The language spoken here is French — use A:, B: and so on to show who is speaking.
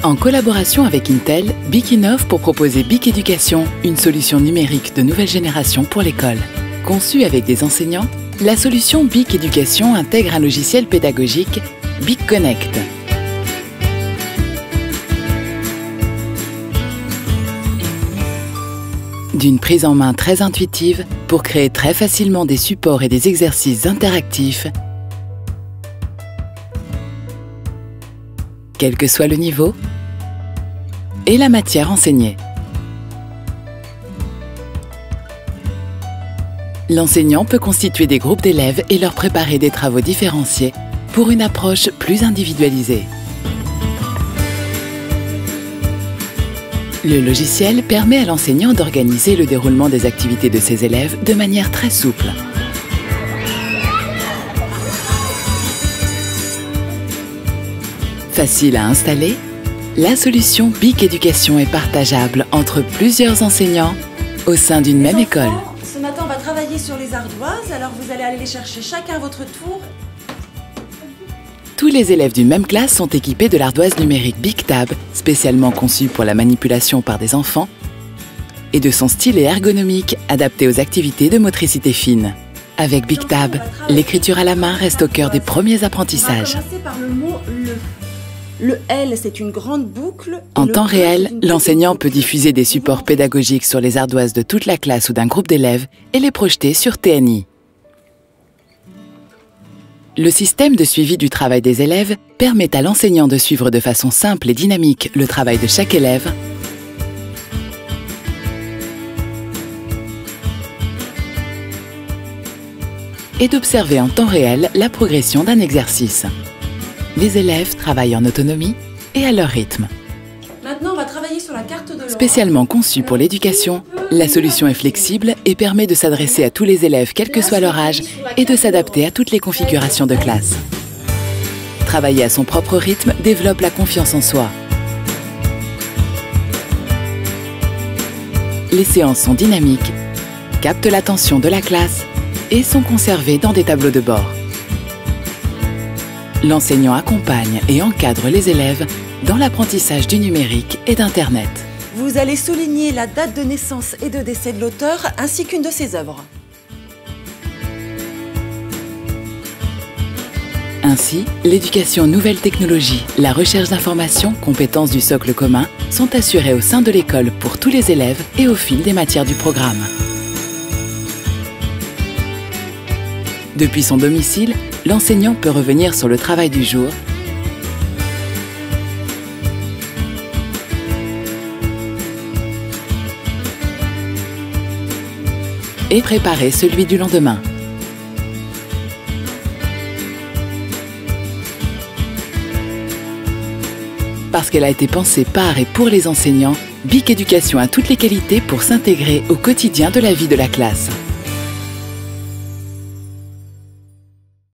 A: En collaboration avec Intel, BIC innove pour proposer BIC Éducation, une solution numérique de nouvelle génération pour l'école. Conçue avec des enseignants, la solution BIC Éducation intègre un logiciel pédagogique, BIC Connect. D'une prise en main très intuitive pour créer très facilement des supports et des exercices interactifs, quel que soit le niveau et la matière enseignée. L'enseignant peut constituer des groupes d'élèves et leur préparer des travaux différenciés pour une approche plus individualisée. Le logiciel permet à l'enseignant d'organiser le déroulement des activités de ses élèves de manière très souple. Facile à installer, la solution BIC Éducation est partageable entre plusieurs enseignants au sein d'une même école.
B: Ce matin, on va travailler sur les ardoises, alors vous allez aller les chercher chacun à votre tour.
A: Tous les élèves d'une même classe sont équipés de l'ardoise numérique BICTab, spécialement conçue pour la manipulation par des enfants, et de son stylet ergonomique adapté aux activités de motricité fine. Avec BICTab, l'écriture à la main reste au cœur des premiers apprentissages.
B: On va commencer par le mot le. Le L, c'est une grande boucle.
A: En temps réel, l'enseignant peut diffuser des supports pédagogiques sur les ardoises de toute la classe ou d'un groupe d'élèves et les projeter sur TNI. Le système de suivi du travail des élèves permet à l'enseignant de suivre de façon simple et dynamique le travail de chaque élève et d'observer en temps réel la progression d'un exercice. Les élèves travaillent en autonomie et à leur rythme.
B: Maintenant, on va travailler sur la carte de l'Europe.
A: Spécialement conçue pour l'éducation, la solution est flexible et permet de s'adresser à tous les élèves, quel que soit leur âge, et de s'adapter à toutes les configurations de classe. Travailler à son propre rythme développe la confiance en soi. Les séances sont dynamiques, captent l'attention de la classe et sont conservées dans des tableaux de bord. L'enseignant accompagne et encadre les élèves dans l'apprentissage du numérique et d'Internet.
B: Vous allez souligner la date de naissance et de décès de l'auteur ainsi qu'une de ses œuvres.
A: Ainsi, l'éducation nouvelles technologies, la recherche d'informations, compétences du socle commun sont assurées au sein de l'école pour tous les élèves et au fil des matières du programme. Depuis son domicile, l'enseignant peut revenir sur le travail du jour et préparer celui du lendemain. Parce qu'elle a été pensée par et pour les enseignants, BIC Éducation a toutes les qualités pour s'intégrer au quotidien de la vie de la classe.